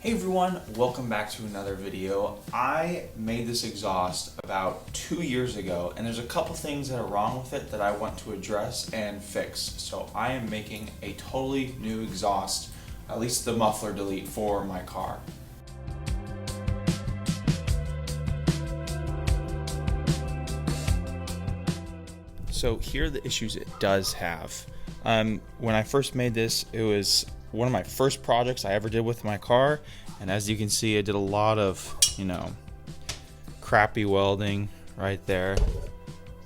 Hey everyone, welcome back to another video. I made this exhaust about 2 years ago and there's a couple things that are wrong with it that I want to address and fix. So I am making a totally new exhaust, at least the muffler delete for my car. So here are the issues it does have. When I first made this, it was one of my first projects I ever did with my car, and as you can see, I did a lot of, crappy welding right there.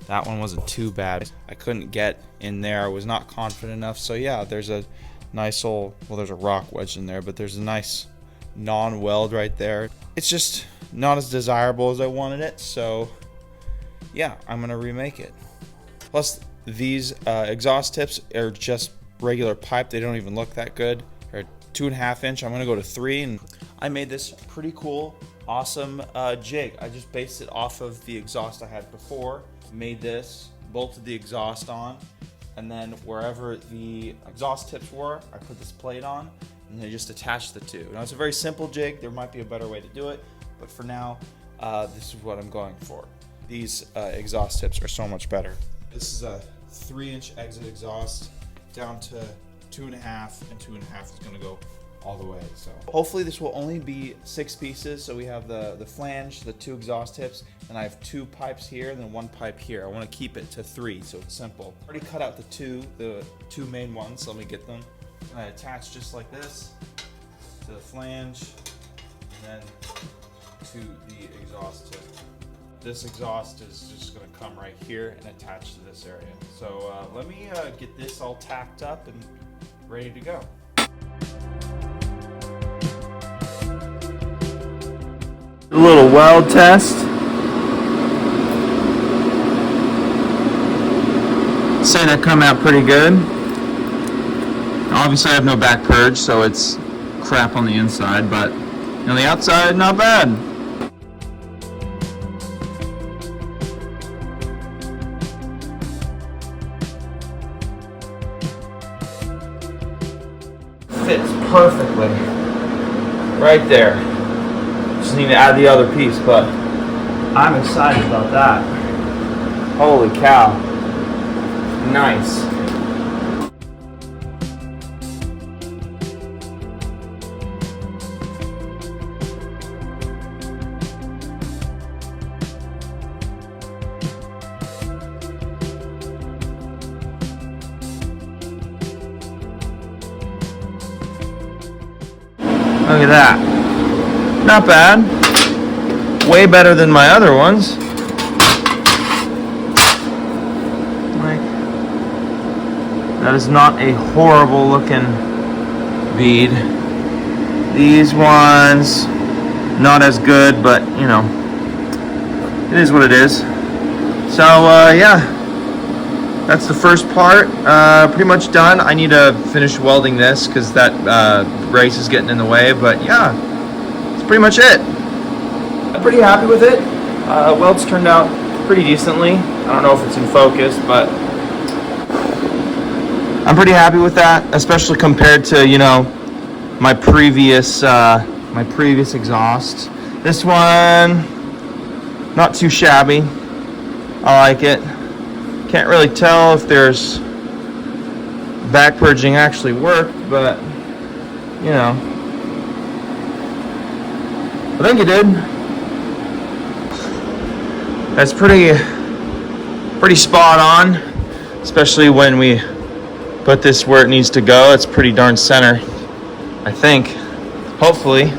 That one wasn't too bad. I couldn't get in there, I was not confident enough, so yeah, there's a nice old, well, there's a rock wedge in there, but there's a nice non-weld right there. It's just not as desirable as I wanted it, so yeah, I'm gonna remake it. Plus, these exhaust tips are just regular pipe. They don't even look that good. They're 2.5 inch. I'm gonna go to 3, and I made this pretty cool, awesome jig. I just based it off of the exhaust I had before. Made this, bolted the exhaust on, and then wherever the exhaust tips were, I put this plate on, and then just attached the two. Now it's a very simple jig. There might be a better way to do it, but for now, this is what I'm going for. These exhaust tips are so much better. This is a 3-inch exit exhaust down to 2.5, and 2.5 is going to go all the way. So hopefully this will only be 6 pieces. So we have the flange, the 2 exhaust tips, and I have 2 pipes here and then 1 pipe here. I want to keep it to 3, so it's simple. I already cut out the two main ones. So let me get them. And I attach just like this to the flange, and then to the exhaust tip. This exhaust is just going to come right here and attach to this area. So let me get this all tacked up and ready to go. A little weld test. Say that come out pretty good. Obviously I have no back purge, so it's crap on the inside, but on the outside, not bad. Fits perfectly right there. Just need to add the other piece, but I'm excited about that. Holy cow. Nice. Look at that. Not bad. Way better than my other ones. Like, that is not a horrible looking bead. These ones, not as good, but it is what it is. So yeah. That's the first part, pretty much done. I need to finish welding this because that brace is getting in the way, but yeah, that's pretty much it. I'm pretty happy with it. Welds turned out pretty decently. I don't know if it's in focus, but I'm pretty happy with that, especially compared to, my previous exhaust. This one, not too shabby. I like it. Can't really tell if there's back purging actually worked, but I think it did. That's pretty spot on, especially when we put this where it needs to go. It's pretty darn center, I think, hopefully.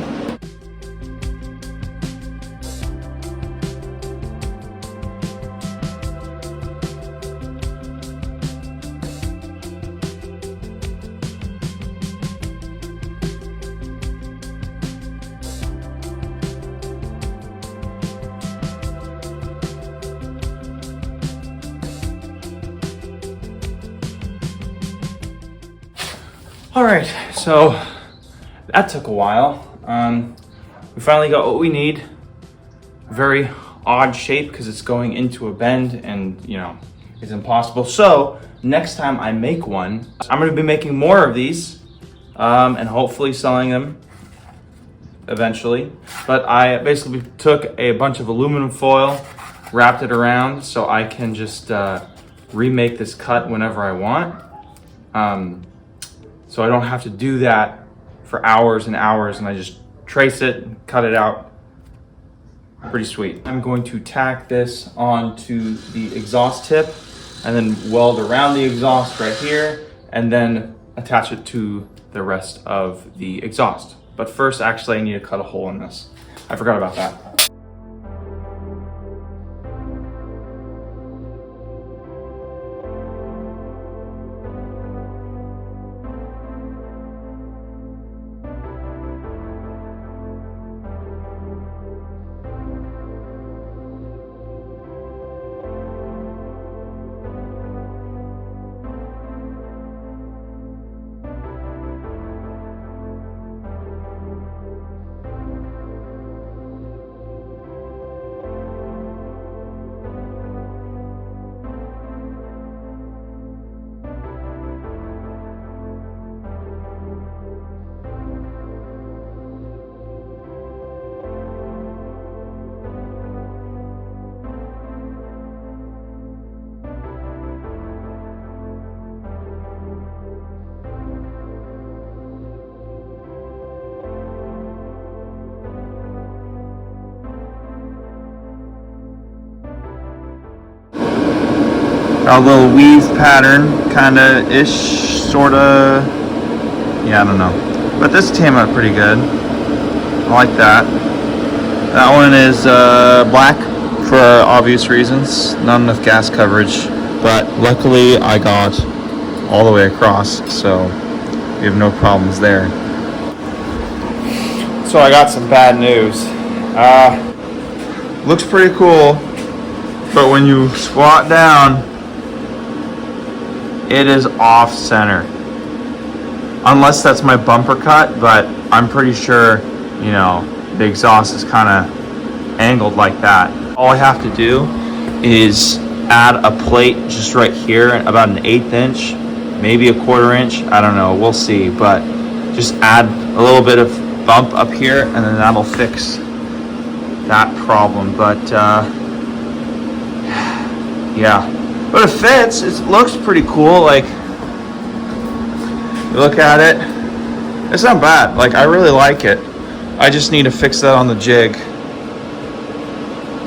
All right, so that took a while. We finally got what we need. Very odd shape because it's going into a bend and it's impossible. So next time I make one, I'm gonna be making more of these and hopefully selling them eventually. But I basically took a bunch of aluminum foil, wrapped it around so I can just remake this cut whenever I want. So I don't have to do that for hours and hours, and I just trace it and cut it out. Pretty sweet. I'm going to tack this onto the exhaust tip and then weld around the exhaust right here and then attach it to the rest of the exhaust. But first, actually, I need to cut a hole in this. I forgot about that. A little weave pattern, kinda ish, sorta. Yeah, I don't know. But this came out pretty good. I like that. That one is black for obvious reasons. Not enough gas coverage. But luckily I got all the way across, so we have no problems there. So I got some bad news. Looks pretty cool, but when you squat down, it is off center. Unless that's my bumper cut, but I'm pretty sure, you know, the exhaust is kind of angled like that. All I have to do is add a plate just right here, about an 1/8 inch, maybe a 1/4 inch, I don't know, we'll see, but just add a little bit of bump up here and then that'll fix that problem. But yeah. But it fits. It looks pretty cool. Like, you look at it, it's not bad. Like, I really like it. I just need to fix that on the jig.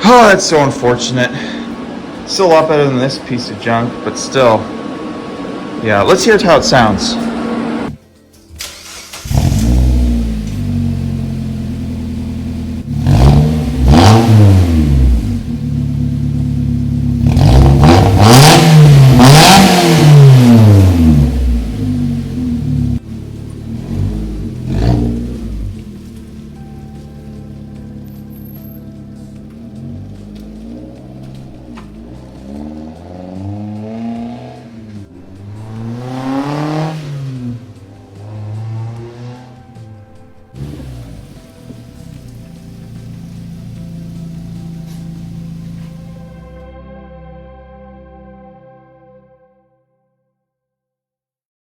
Oh, that's so unfortunate. Still a lot better than this piece of junk, but still. Yeah, let's hear how it sounds.